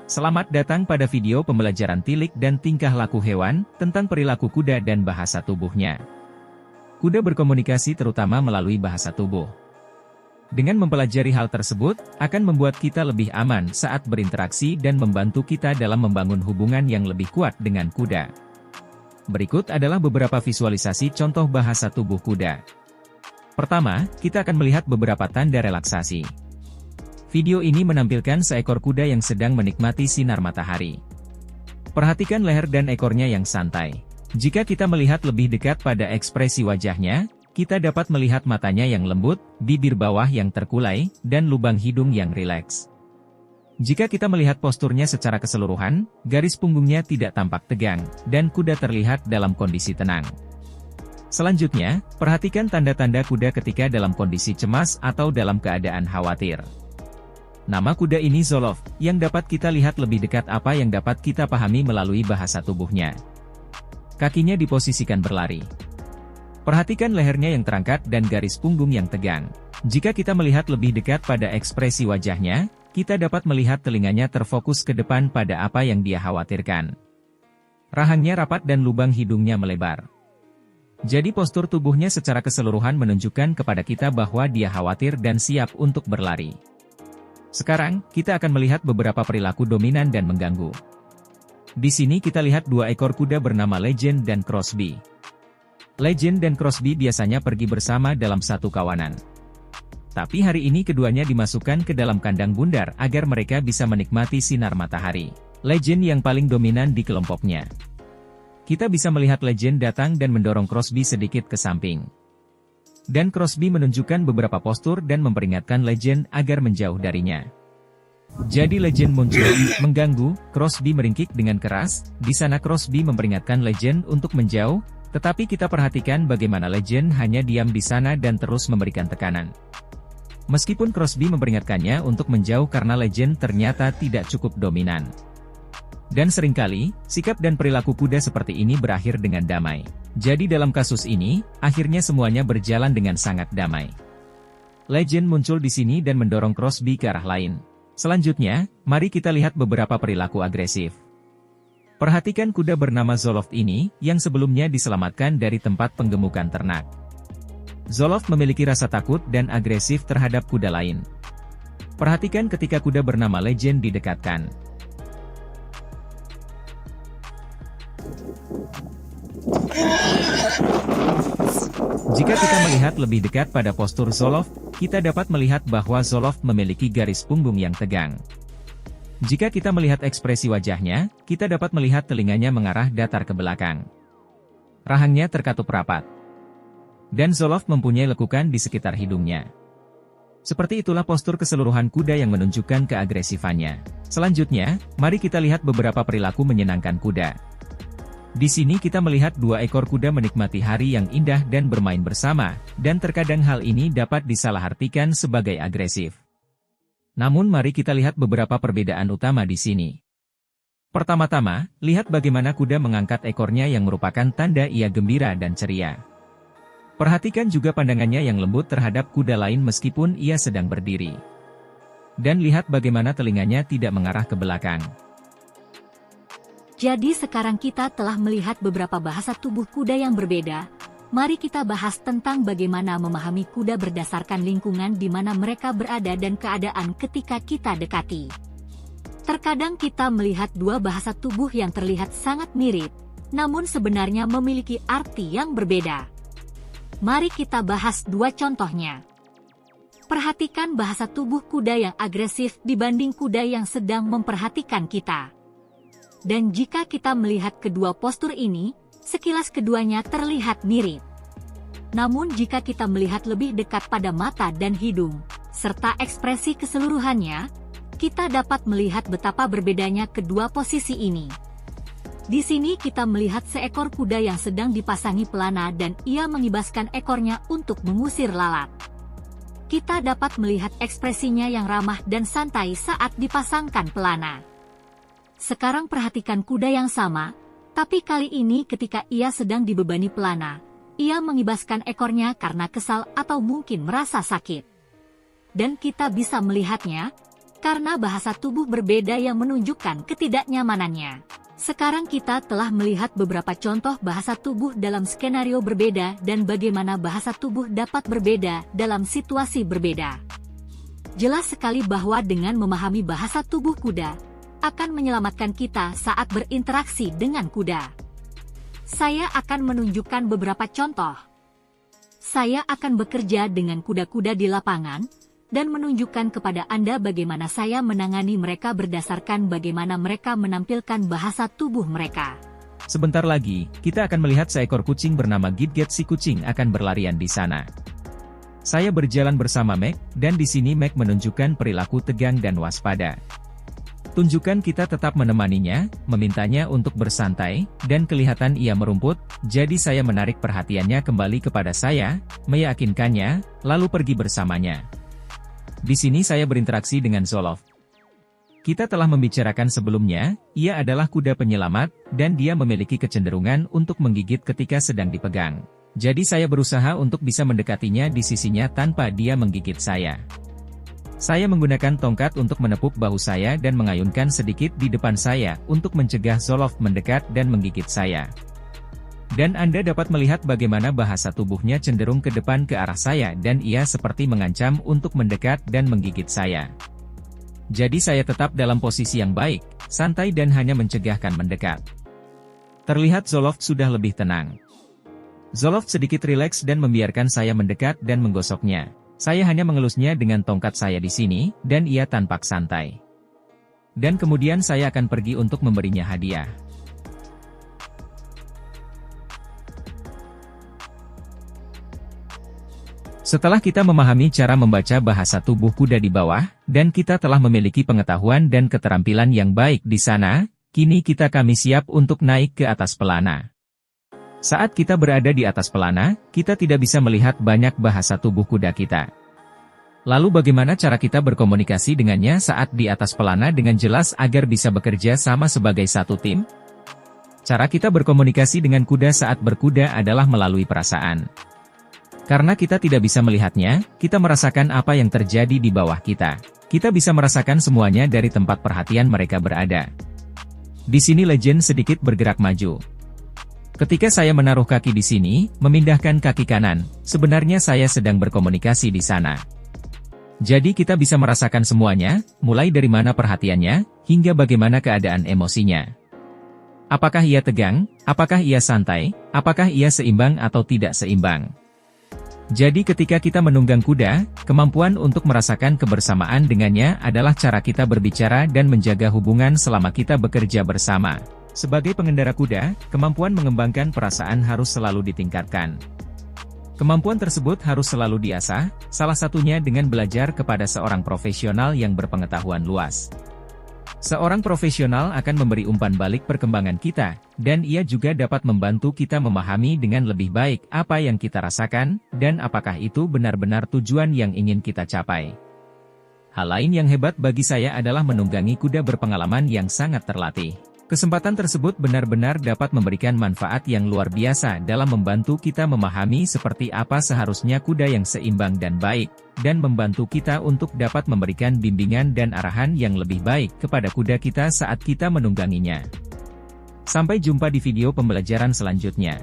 Selamat datang pada video pembelajaran tilik dan tingkah laku hewan, tentang perilaku kuda dan bahasa tubuhnya. Kuda berkomunikasi terutama melalui bahasa tubuh. Dengan mempelajari hal tersebut, akan membuat kita lebih aman saat berinteraksi dan membantu kita dalam membangun hubungan yang lebih kuat dengan kuda. Berikut adalah beberapa visualisasi contoh bahasa tubuh kuda. Pertama, kita akan melihat beberapa tanda relaksasi. Video ini menampilkan seekor kuda yang sedang menikmati sinar matahari. Perhatikan leher dan ekornya yang santai. Jika kita melihat lebih dekat pada ekspresi wajahnya, kita dapat melihat matanya yang lembut, bibir bawah yang terkulai, dan lubang hidung yang rileks. Jika kita melihat posturnya secara keseluruhan, garis punggungnya tidak tampak tegang, dan kuda terlihat dalam kondisi tenang. Selanjutnya, perhatikan tanda-tanda kuda ketika dalam kondisi cemas atau dalam keadaan khawatir. Nama kuda ini Zoloft, yang dapat kita lihat lebih dekat apa yang dapat kita pahami melalui bahasa tubuhnya. Kakinya diposisikan berlari. Perhatikan lehernya yang terangkat dan garis punggung yang tegang. Jika kita melihat lebih dekat pada ekspresi wajahnya, kita dapat melihat telinganya terfokus ke depan pada apa yang dia khawatirkan. Rahangnya rapat dan lubang hidungnya melebar. Jadi postur tubuhnya secara keseluruhan menunjukkan kepada kita bahwa dia khawatir dan siap untuk berlari. Sekarang, kita akan melihat beberapa perilaku dominan dan mengganggu. Di sini kita lihat dua ekor kuda bernama Legend dan Crosby. Legend dan Crosby biasanya pergi bersama dalam satu kawanan. Tapi hari ini keduanya dimasukkan ke dalam kandang bundar agar mereka bisa menikmati sinar matahari. Legend yang paling dominan di kelompoknya. Kita bisa melihat Legend datang dan mendorong Crosby sedikit ke samping. Dan Crosby menunjukkan beberapa postur dan memperingatkan Legend agar menjauh darinya. Jadi Legend muncul, mengganggu, Crosby meringkik dengan keras. Di sana Crosby memperingatkan Legend untuk menjauh, tetapi kita perhatikan bagaimana Legend hanya diam di sana dan terus memberikan tekanan. Meskipun Crosby memperingatkannya untuk menjauh karena Legend ternyata tidak cukup dominan. Dan seringkali, sikap dan perilaku kuda seperti ini berakhir dengan damai. Jadi dalam kasus ini, akhirnya semuanya berjalan dengan sangat damai. Legend muncul di sini dan mendorong Crosby ke arah lain. Selanjutnya, mari kita lihat beberapa perilaku agresif. Perhatikan kuda bernama Zoloft ini, yang sebelumnya diselamatkan dari tempat penggemukan ternak. Zoloft memiliki rasa takut dan agresif terhadap kuda lain. Perhatikan ketika kuda bernama Legend didekatkan. Jika kita melihat lebih dekat pada postur Zoloft, kita dapat melihat bahwa Zoloft memiliki garis punggung yang tegang. Jika kita melihat ekspresi wajahnya, kita dapat melihat telinganya mengarah datar ke belakang. Rahangnya terkatup rapat. Dan Zoloft mempunyai lekukan di sekitar hidungnya. Seperti itulah postur keseluruhan kuda yang menunjukkan keagresifannya. Selanjutnya, mari kita lihat beberapa perilaku menyenangkan kuda. Di sini kita melihat dua ekor kuda menikmati hari yang indah dan bermain bersama, dan terkadang hal ini dapat disalahartikan sebagai agresif. Namun mari kita lihat beberapa perbedaan utama di sini. Pertama-tama, lihat bagaimana kuda mengangkat ekornya yang merupakan tanda ia gembira dan ceria. Perhatikan juga pandangannya yang lembut terhadap kuda lain meskipun ia sedang berdiri. Dan lihat bagaimana telinganya tidak mengarah ke belakang. Jadi sekarang kita telah melihat beberapa bahasa tubuh kuda yang berbeda. Mari kita bahas tentang bagaimana memahami kuda berdasarkan lingkungan di mana mereka berada dan keadaan ketika kita dekati. Terkadang kita melihat dua bahasa tubuh yang terlihat sangat mirip, namun sebenarnya memiliki arti yang berbeda. Mari kita bahas dua contohnya. Perhatikan bahasa tubuh kuda yang agresif dibanding kuda yang sedang memperhatikan kita. Dan jika kita melihat kedua postur ini, sekilas keduanya terlihat mirip. Namun jika kita melihat lebih dekat pada mata dan hidung, serta ekspresi keseluruhannya, kita dapat melihat betapa berbedanya kedua posisi ini. Di sini kita melihat seekor kuda yang sedang dipasangi pelana dan ia mengibaskan ekornya untuk mengusir lalat. Kita dapat melihat ekspresinya yang ramah dan santai saat dipasangkan pelana. Sekarang perhatikan kuda yang sama, tapi kali ini ketika ia sedang dibebani pelana, ia mengibaskan ekornya karena kesal atau mungkin merasa sakit. Dan kita bisa melihatnya, karena bahasa tubuh berbeda yang menunjukkan ketidaknyamanannya. Sekarang kita telah melihat beberapa contoh bahasa tubuh dalam skenario berbeda dan bagaimana bahasa tubuh dapat berbeda dalam situasi berbeda. Jelas sekali bahwa dengan memahami bahasa tubuh kuda, akan menyelamatkan kita saat berinteraksi dengan kuda. Saya akan menunjukkan beberapa contoh. Saya akan bekerja dengan kuda-kuda di lapangan, dan menunjukkan kepada Anda bagaimana saya menangani mereka berdasarkan bagaimana mereka menampilkan bahasa tubuh mereka. Sebentar lagi, kita akan melihat seekor kucing bernama Gidget. Si kucing akan berlarian di sana. Saya berjalan bersama Mac, dan di sini Mac menunjukkan perilaku tegang dan waspada. Tunjukkan kita tetap menemaninya, memintanya untuk bersantai, dan kelihatan ia merumput, jadi saya menarik perhatiannya kembali kepada saya, meyakinkannya, lalu pergi bersamanya. Di sini saya berinteraksi dengan Zoloft. Kita telah membicarakan sebelumnya, ia adalah kuda penyelamat, dan dia memiliki kecenderungan untuk menggigit ketika sedang dipegang. Jadi saya berusaha untuk bisa mendekatinya di sisinya tanpa dia menggigit saya. Saya menggunakan tongkat untuk menepuk bahu saya dan mengayunkan sedikit di depan saya untuk mencegah Zoloft mendekat dan menggigit saya. Dan Anda dapat melihat bagaimana bahasa tubuhnya cenderung ke depan ke arah saya dan ia seperti mengancam untuk mendekat dan menggigit saya. Jadi saya tetap dalam posisi yang baik, santai dan hanya mencegahkan mendekat. Terlihat Zoloft sudah lebih tenang. Zoloft sedikit rileks dan membiarkan saya mendekat dan menggosoknya. Saya hanya mengelusnya dengan tongkat saya di sini, dan ia tampak santai. Dan kemudian saya akan pergi untuk memberinya hadiah. Setelah kita memahami cara membaca bahasa tubuh kuda di bawah, dan kita telah memiliki pengetahuan dan keterampilan yang baik di sana, kini kami siap untuk naik ke atas pelana. Saat kita berada di atas pelana, kita tidak bisa melihat banyak bahasa tubuh kuda kita. Lalu bagaimana cara kita berkomunikasi dengannya saat di atas pelana dengan jelas agar bisa bekerja sama sebagai satu tim? Cara kita berkomunikasi dengan kuda saat berkuda adalah melalui perasaan. Karena kita tidak bisa melihatnya, kita merasakan apa yang terjadi di bawah kita. Kita bisa merasakan semuanya dari tempat perhatian mereka berada. Di sini Legend sedikit bergerak maju. Ketika saya menaruh kaki di sini, memindahkan kaki kanan, sebenarnya saya sedang berkomunikasi di sana. Jadi kita bisa merasakan semuanya, mulai dari mana perhatiannya, hingga bagaimana keadaan emosinya. Apakah ia tegang, apakah ia santai, apakah ia seimbang atau tidak seimbang. Jadi ketika kita menunggang kuda, kemampuan untuk merasakan kebersamaan dengannya adalah cara kita berbicara dan menjaga hubungan selama kita bekerja bersama. Sebagai pengendara kuda, kemampuan mengembangkan perasaan harus selalu ditingkatkan. Kemampuan tersebut harus selalu diasah, salah satunya dengan belajar kepada seorang profesional yang berpengetahuan luas. Seorang profesional akan memberi umpan balik perkembangan kita, dan ia juga dapat membantu kita memahami dengan lebih baik apa yang kita rasakan, dan apakah itu benar-benar tujuan yang ingin kita capai. Hal lain yang hebat bagi saya adalah menunggangi kuda berpengalaman yang sangat terlatih. Kesempatan tersebut benar-benar dapat memberikan manfaat yang luar biasa dalam membantu kita memahami seperti apa seharusnya kuda yang seimbang dan baik, dan membantu kita untuk dapat memberikan bimbingan dan arahan yang lebih baik kepada kuda kita saat kita menungganginya. Sampai jumpa di video pembelajaran selanjutnya.